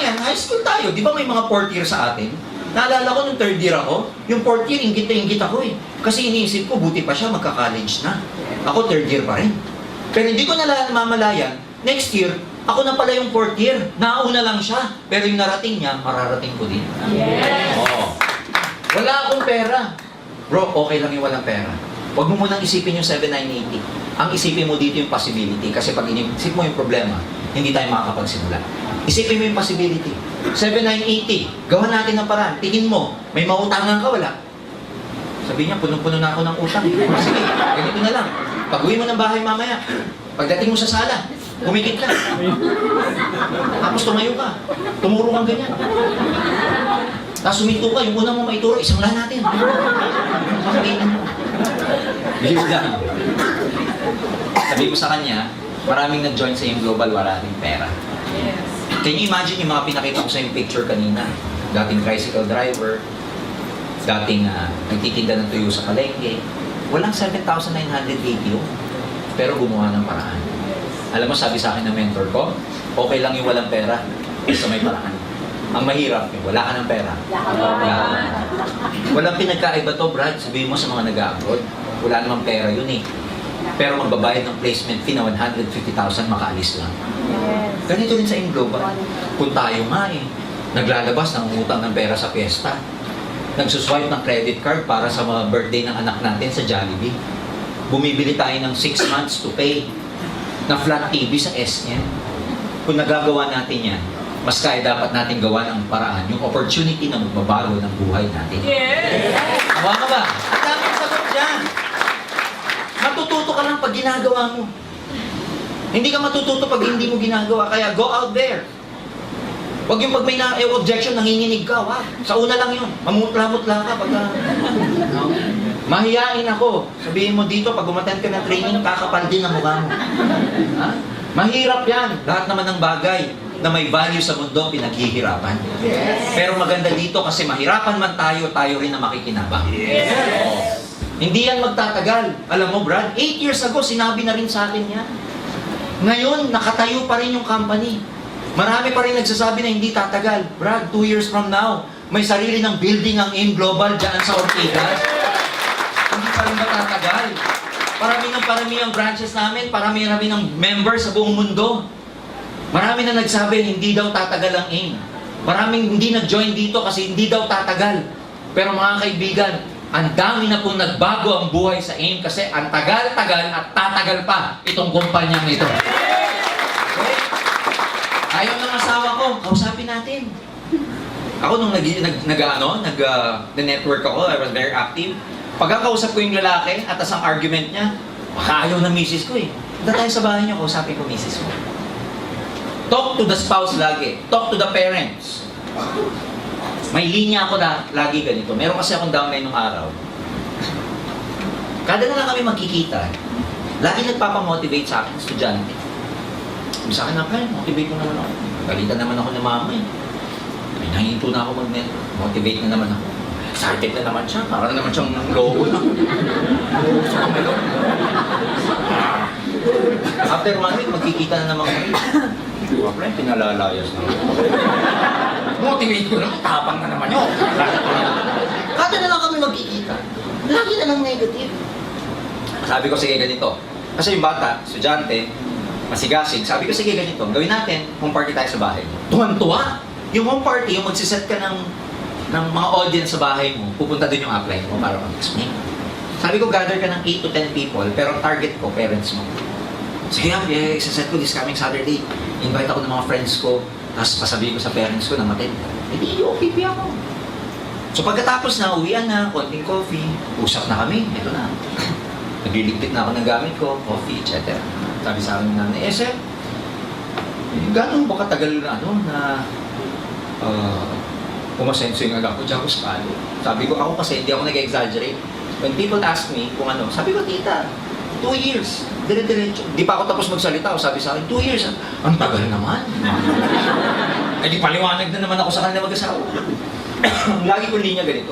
yan, high school tayo. Di ba may mga fourth year sa atin? Naalala ko nung third year ako, yung fourth year, inggit na inggit ako eh. Kasi iniisip ko, buti pa siya, magka-college na. Ako third year pa rin. Pero hindi ko namamalayan, next year, ako na pala yung fourth year. Nauna lang siya. Pero yung narating niya, mararating ko din. Yes! Oo. Wala akong pera. Bro, okay lang yung walang pera. Huwag mo munang isipin yung 7980. Ang isipin mo dito yung possibility. Kasi pag inisip mo yung problema, hindi tayo makakapagsimula. Isipin mo yung possibility. 7980, gawa natin ng paraan. Tingin mo, may mautangan ka, wala. Sabi niya, punong-puno na ako ng utang. Sige, ganito na lang. Pag-uwi mo ng bahay mamaya, pagdating mo sa sala, humigit ka. Tapos tumayo ka. Tumuro kang ganyan. Tapos suminto ka, yung una mo maituro, isang lang natin. Makakainin mo. Believe lang. Sabi ko sa kanya, maraming nag-join sa yung global, wala rin pera. Yes. Can you imagine yung mga pinakita ko sa yung picture kanina? Dating tricycle driver, dating nagtitinda ng tuyo sa palengke. Walang 7,980 yun. Pero gumawa ng paraan. Alam mo, sabi sa akin ng mentor ko, okay lang yung walang pera, basta may paraan. Ang mahirap, wala ka ng pera. Walang pinagkaiba to, Brad. Sabihin mo sa mga nag-abroad, wala namang pera yun eh. Pero magbabayad ng placement fee na 150,000, makaalis lang. Yes. Ganito rin sa Inglobal. Kung tayo nga eh, naglalabas ng utang ng pera sa piyesta, nagsuswipe ng credit card para sa mga birthday ng anak natin sa Jollibee, bumibili tayo ng 6 months to pay na flat TV sa SN. Kung nagagawa natin yan, mas kaya dapat natin gawa ng paraan, yung opportunity na magbabago ng buhay natin. Yes! Hawa ka ba? Ang daming sagot dyan. Matututo ka lang pag ginagawa mo. Hindi ka matututo pag hindi mo ginagawa. Kaya go out there. Huwag yung pag may objection, nanginginig ka. Wag. Sa una lang yun. Mamutla-mutla ka pag... Mahiyain ako. Sabihin mo dito, pag umattend ka ng training, kakapal din ang mukha mo. Ha? Mahirap yan. Lahat naman ng bagay na may value sa mundo, pinaghihirapan. Yes. Pero maganda dito kasi mahirapan man tayo, tayo rin na makikinabang. Yes. Oo. Hindi yan magtatagal. Alam mo, Brad, 8 years ago, sinabi na rin sa akin yan. Ngayon, nakatayo pa rin yung company. Marami pa rin nagsasabi na hindi tatagal. Brad, 2 years from now, may sarili ng building ang AIM Global dyan sa Ortigas. Hindi pa rin matatagal. Parami ang branches namin, parami ng members sa buong mundo. Marami na nagsabi, hindi daw tatagal ang AIM. Maraming hindi nag-join dito kasi hindi daw tatagal. Pero mga kaibigan, ang dami na pong nagbago ang buhay sa AIM kasi ang tagal-tagal at tatagal pa itong kumpanyang ito. Okay? Ayaw ng asawa ko, kausapin natin. Ako nung nag-network ako, I was very active. Pagkakausap ko yung lalaki at ang argument niya, baka ayaw ng misis ko eh. Punta tayo sa bahay niyo, kausapin ko misis ko. Talk to the spouse lagi. Talk to the parents. May linya ako lagi ganito. Meron kasi akong downline nung araw. Kada na lang kami magkikita, lagi nagpapamotivate sa akin, estudyante. Sabi sa akin, motivate ko naman ako. Galitan naman ako ng mama eh. May nahinto na ako mag-network. Motivate na naman ako. Excited na naman siya. Parang naman siyang logo na. Gusto ko may logo. After 1 week, magkikita na naman kami. Friend, pinalalayas na. Motivate ko naman, tapang na naman yun. Kada na lang kami magkikita. Lagi na lang negative. Sabi ko, sige ganito. Kasi yung bata, estudyante, masigasig. Sabi ko, sige ganito. Gawin natin, home party tayo sa bahay. Tuwan-tuwa. Yung home party, yung magsiset ka ng mga audience sa bahay mo, pupunta din yung upline mo para mag-explain. Sabi ko, gather ka ng 8 to 10 people, pero target ko, parents mo. Sige nga, isa-set ko this coming Saturday. Invite ako ng mga friends ko, tapos pasabihin ko sa parents ko na matid. Hindi, OPP ako. So pagkatapos na, uwian na, konting coffee, usap na kami, ito na. Nagliligpit na ako ng gamit ko, coffee, etc. Sabi sa akin ng nanay, sir, gano'n ba katagal na umasenso yung anak ko dyan ko sa kalo? Sabi ko, ako kasi hindi ako nag-exaggerate. When people ask me kung ano, sabi ko, tita, 2 years. Dire-diretso. Di pa ako tapos magsalita. O sabi sa akin, 2 years. Ang tagal naman. Eh di paliwanag na naman ako sa kanila mag-asawa. Lagi ko linya ganito.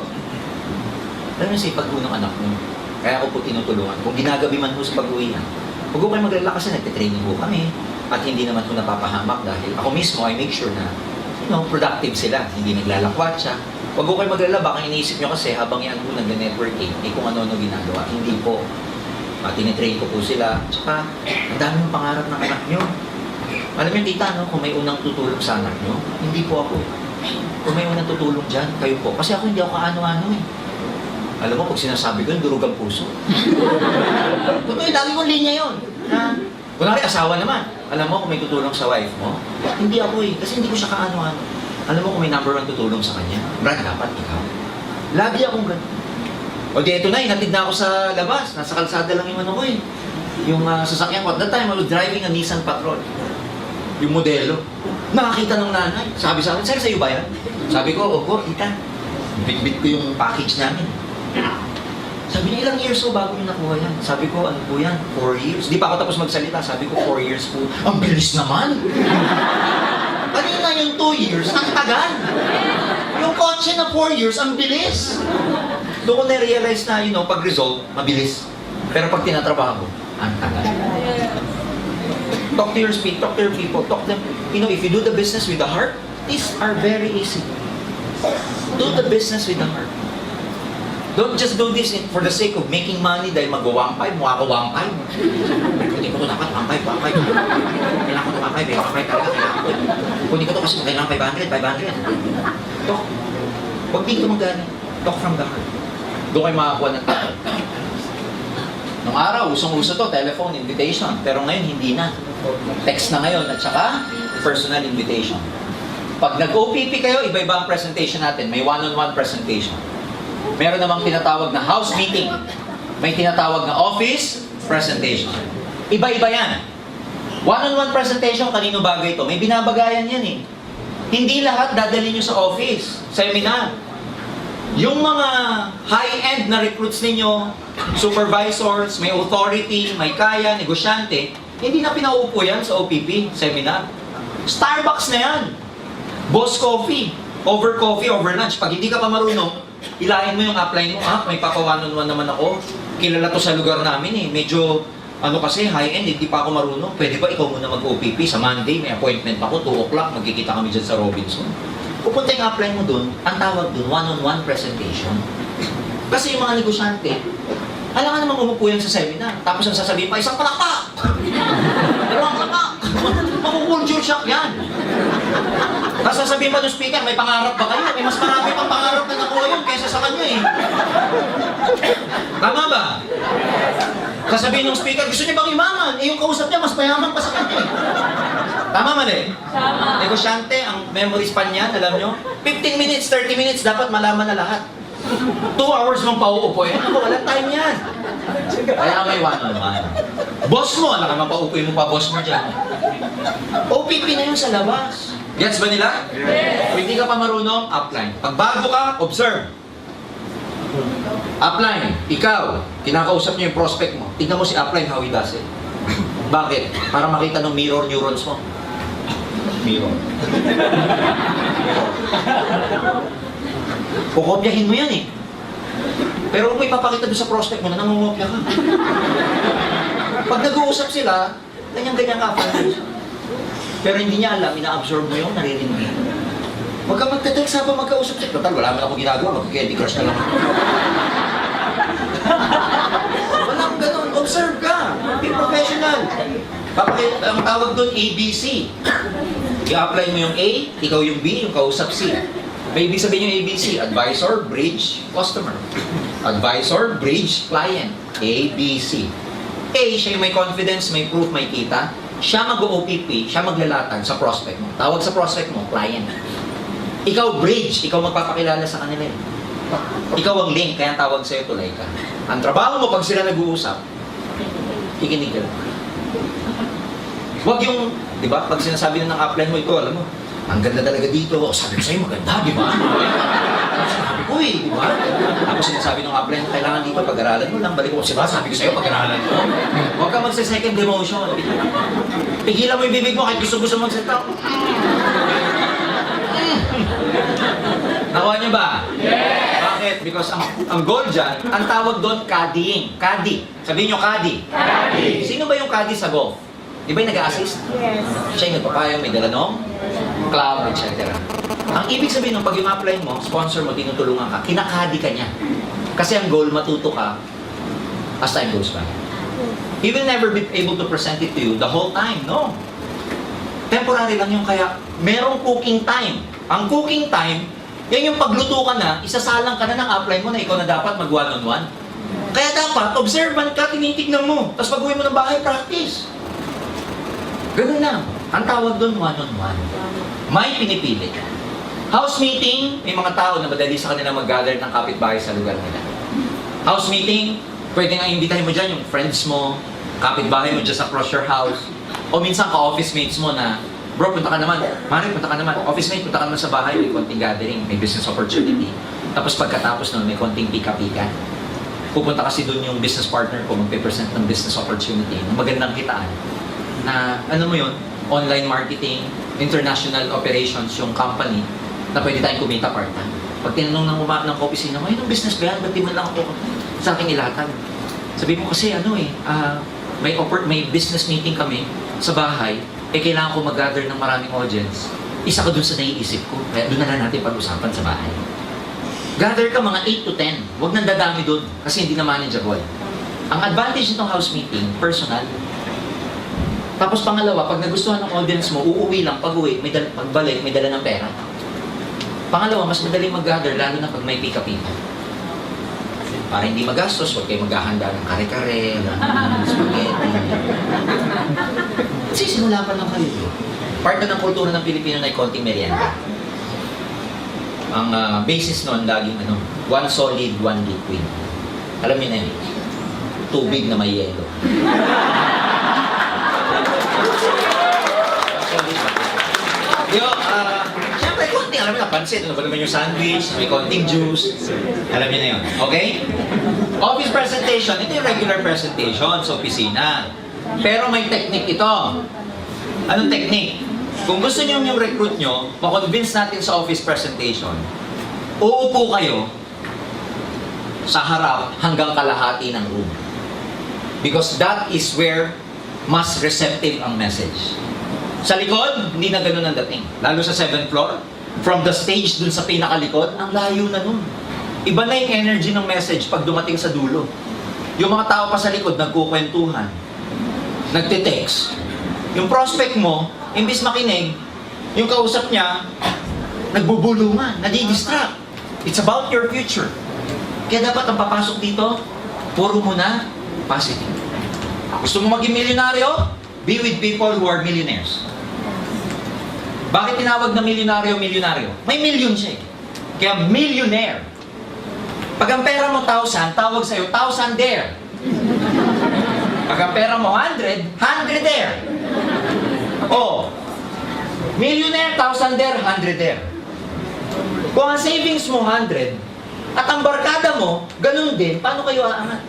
Alam mo si pag-uwi ng anak mo. Kaya ako po tinutulungan. Kung ginagabi man po sa pag-uwihan, huwag ko kayo maglala kasi nagtitraining po kami. At hindi naman po napapahamak dahil ako mismo, I make sure na productive sila. Hindi naglalakwat siya. Huwag ko kayo maglalaba, baka iniisip nyo kasi habang yan po nag-networking, kung ano-ano ginagawa. Hindi po. Tinitrain ko po sila. Tsaka, ang dami ng pangarap ng anak nyo. Alam niyo, tita, no, kung may unang tutulong sa anak nyo, hindi po ako. Kung may unang tutulong dyan, kayo po. Kasi ako hindi ako kaano-ano eh. Alam mo, pag sinasabi ko, durog ang puso. Totoo, lagi kong linya yun. Kunwari, asawa naman. Alam mo, kung may tutulong sa wife mo, hindi ako eh. Kasi hindi ko siya kaano-ano. Alam mo, kung may number 1 tutulong sa kanya, Brad, dapat ikaw. Lagi akong ganun. O di, eto na, hinatid na ako sa labas. Nasa kalsada lang yung ano ko eh. Yung sasakyan ko. At that time, I was driving a Nissan Patrol. Yung modelo. Nakakita ng nanay. Sabi sa akin, sir, sa'yo ba yan? Sabi ko, opo, tita. Bit-bit ko yung package namin. Sabi niya, ilang years po bago niyo nakuha yan? Sabi ko, ano po yan? 4 years. Di pa ako tapos magsalita. Sabi ko, 4 years po. Ang bilis naman! Kanina yung 2 years, ang tagal! Yung kotse na 4 years, ang bilis! Doon ko na-realize na, pag result, mabilis. Pero pag tinatrabaho, ang tagal. Talk to your speed, talk to your people, talk to them. If you do the business with the heart, these are very easy. Do the business with the heart. Don't just do this for the sake of making money dahil mag-1.5, mukha ko 1.5. Kunin ko ito dapat, 1.5. Kailangan ko ito 1.5, 1.5 talaga, kailangan ko ito. Kunin ko ito kasi kailangan 500. Talk. Huwag dito magaling. Talk from the heart. Doon kayo makakuha ng tao. Nung araw, usong-uso to, telephone invitation. Pero ngayon, hindi na. Text na ngayon at saka personal invitation. Pag nag-OPP kayo, iba-iba ang presentation natin. May one-on-one presentation. Meron namang tinatawag na house meeting. May tinatawag na office presentation. Iba-iba yan. One-on-one presentation, kanino bagay ito? May binabagayan yan eh. Hindi lahat dadalhin nyo sa office, seminar. Yung mga high-end na recruits ninyo, supervisors, may authority, may kaya, negosyante, hindi na pinaupo yan sa OPP, seminar. Starbucks na yan. Boss coffee. Over coffee, over lunch. Pag hindi ka pa marunong, ilahin mo yung upline mo. May papa-one-on-one naman ako. Kilala to sa lugar namin eh. Medyo, kasi high-end, hindi pa ako marunong. Pwede ba ikaw muna mag-OPP? Sa Monday, may appointment ako, 2 o'clock, magkikita kami dyan sa Robinson. Pupunta yung upline mo dun, ang tawag dun, one-on-one presentation. Kasi yung mga negosyante, alam ka naman umupo yan sa seminar. Tapos ang sasabihin pa, isang palakpak! Dalawang palakpak! Makukulture shock yan! Tapos sasabihin pa ng speaker, may pangarap ba kayo? Mas marami pang pangarap na nakuha yun kaysa sa kanya eh. Tama ba? Sasabihin ng speaker, gusto niya bang yumaman? Yung kausap niya, mas mayaman pa sa kanya eh. Tama mali? Tama. Negosyante, ang memory span niyan, alam nyo? 15 minutes, 30 minutes, dapat malaman na lahat. 2 hours mong pauupo yan. Walang time yan. Kaya may one-on-one. Boss mo, alam ka mapaupuin mo pa boss mo dyan. OPP na yun sa labas. Gets ba nila? Yes. Kung hindi ka pa marunong, upline. Pag bago ka, observe. Upline, ikaw, kinakausap niyo yung prospect mo. Tignan mo si upline how he does it. Bakit? Para makita ng mirror neurons mo. Mirror. Kukopyahin mo yan eh. Pero kung ipapakita doon sa prospect mo na nangungopya ka. Pag nag-uusap sila, ganyan-ganyan ka. Pero hindi niya alam, ina-absorb mo yung naririnig niya. Huwag ka magte-text habang magkausap siya. Total, wala man ako ginagawa, mag-candy crush ka lang. Walang ganun, observe ka. Be professional. Ang tawag doon, ABC. I-apply mo yung A, ikaw yung B, yung kausap C. May ibig sabihin yung ABC, advisor, bridge, customer. Advisor, bridge, client. A, B, C. A, siya yung may confidence, may proof, may kita. Siya mag-OPP, siya maglalatag sa prospect mo. Tawag sa prospect mo, client. Ikaw bridge, ikaw magpapakilala sa kanila. Ikaw ang link, kaya tawag sa'yo tulay ka. Ang trabaho mo pag sila nag-uusap, kikinig ka. Huwag yung, di ba, pag sinasabi na ng upline mo, ito, alam mo, ang ganda talaga dito. Sabi ko sa'yo, maganda, di ba? Sabi ko eh, di ba? Tapos sinasabi ng upline, kailangan dito, pag-aralan mo lang. Balik ko, sabi ko sa'yo, pag-aralan mo. Huwag ka magsa-second demotion. Pigilan mo yung bibig mo kahit gusto magsalita. Nakuha niyo ba? Yes! Bakit? Because ang goal dyan, ang tawag doon, caddying. Caddy. Sabihin niyo, caddy. Caddy. Sino ba yung caddy sa golf? Di ba yung nag-a-assist? Yes. Siya yung nagpapayang, may dalanong? cloud, etc. Ang ibig sabihin nung pag yung apply mo, sponsor mo, tinutulungan ka, kinakadi ka niya. Kasi ang goal, matuto ka as time goes by. He will never be able to present it to you the whole time, no. Temporary lang yung kaya merong cooking time. Ang cooking time, yan yung pagluto ka na, isasalang ka na ng apply mo na ikaw na dapat mag one-on-one. Kaya dapat, observant ka, tinitignan mo. Tapos pag uwi mo ng bahay, practice. Ganun lang. Ang tawag doon, one-on-one. May pinipili. House meeting, may mga tao na madali sa kanila mag-gather ng kapitbahay sa lugar nila. House meeting, pwede nga imbitahin mo dyan yung friends mo, kapitbahay mo just across your house, o minsan ka-office mates mo na, bro, punta ka naman, Mari, punta ka naman, office mate, punta ka naman sa bahay, may konting gathering, may business opportunity. Tapos pagkatapos nun, may konting pika-pika. Pupunta kasi dun yung business partner ko, magpe-present ng business opportunity, ng magandang kitaan, na, ano mo yun, online marketing, international operations, yung company, na pwede tayong kumita part-time. Pag tinanong ng opisina mo, yung business ba yan? Ba't di man lang ako sa aking ilatag? Sabi mo kasi, may business meeting kami sa bahay, kailangan ko mag-gather ng maraming audience. Isa ka dun sa naiisip ko, kaya dun na lang natin pag-usapan sa bahay. Gather ka mga 8 to 10, huwag nang dadami dun, kasi hindi na manageable. Ang advantage nitong house meeting, personal. Tapos pangalawa, pag nagustuhan ng audience mo, uuwi lang, pag-uwi, pagbalik, may dala ng pera. Pangalawa, mas madaling mag-gather, lalo na pag may pika-pika. Para hindi magastos, huwag kayo maghahanda ng kare-kare, ng spaghetti. Kasi simula pa lang kayo. Part na ng kultura ng Pilipino na konting merienda. Ang basis nun, laging one solid, one liquid. Alam niyo na yun, tubig na may yelo. Siyempre, konting, alam mo na, pansit, ano ba naman yung sandwich, may konting juice, alam niyo na yun, okay? Office presentation, ito yung regular presentation sa opisina. Pero may technique ito. Anong technique? Kung gusto niyo yung recruit nyo, makonvince natin sa office presentation, uupo kayo sa harap hanggang kalahati ng room. Because that is where mas receptive ang message. Sa likod, hindi na ganun ang dating. Lalo sa 7th floor, from the stage dun sa pinakalikod, ang layo na nun. Iba na yung energy ng message pag dumating sa dulo. Yung mga tao pa sa likod, nagkukwentuhan, nagte-text. Yung prospect mo, imbis makinig, yung kausap niya, nagbubulungan, nadi-distract. It's about your future. Kaya dapat ang papasok dito, puro mo na positive. Gusto mo maging milyonaryo? Be with people who are millionaires. Bakit tinawag na milyonaryo? May million siya eh. Kaya millionaire. Pag ang pera mo 1,000, tawag sa'yo 1,000-daire. Pag ang pera mo 100, 100-daire. Oh, millionaire, 1,000-daire, 100-daire. Kung ang savings mo 100, at ang barkada mo, ganun din, paano kayo aangat?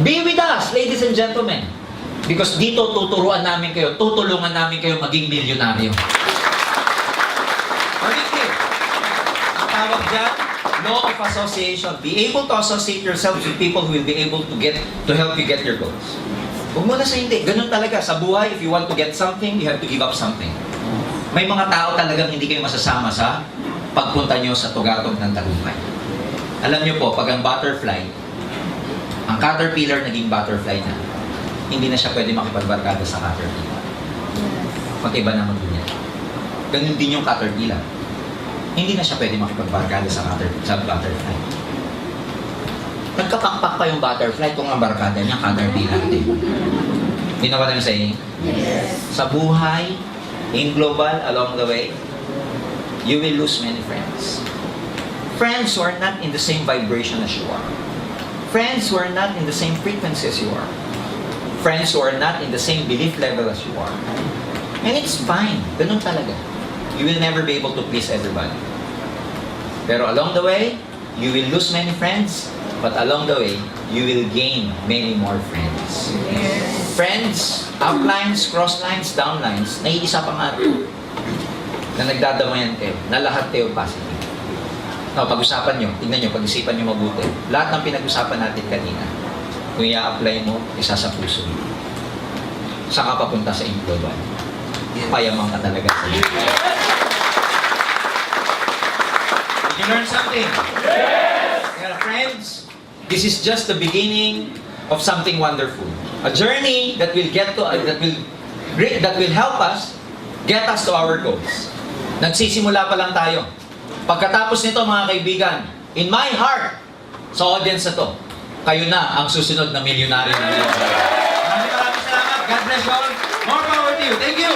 Be with us, ladies and gentlemen. Because dito tutulungan namin kayo maging milyonaryo. Pagkikip. Ang tawag dyan, law of association. Be able to associate yourself with people who will be able to help you get your goals. Huwag mo na sa hindi. Ganun talaga. Sa buhay, if you want to get something, you have to give up something. May mga tao talagang hindi kayo masasama sa pagpunta nyo sa tugatog ng tagumpay. Alam nyo po, pag ang butterfly, ang caterpillar naging butterfly na, hindi na siya pwede makipagbarkada sa caterpillar. Mag-iba naman din yan. Ganun din yung caterpillar. Hindi na siya pwede makipagbarkada sa butterfly. Nagkapakpak pa yung butterfly kung ang barkada niya caterpillar din. You know what I'm saying? Yes. Sa buhay, in global, along the way, you will lose many friends. Friends who are not in the same vibration as you are. Friends who are not in the same frequency as you are. Friends who are not in the same belief level as you are. And it's fine. Ganun talaga. You will never be able to please everybody. Pero along the way, you will lose many friends, but along the way, you will gain many more friends. Yes. Friends, uplines, crosslines, downlines, naiisa pa nga ito na nagdadamayan kayo, na lahat kayo positive. No, pag-usapan nyo, tingnan nyo, pag-isipan nyo mabuti. Lahat ng pinag-usapan natin kanina, kung i-apply mo, isa sa puso mo. Saka papunta sa global. payaman ka talaga sa Diyos. Did you learn something? Yes! Kaya friends, this is just the beginning of something wonderful. A journey that will that will help us get us to our goals. Nagsisimula pa lang tayo. Pagkatapos nito mga kaibigan, in my heart, sa audience na to, kayo na ang susunod na milyonaryo na Maraming salamat. God bless you all. More power to you. Thank you.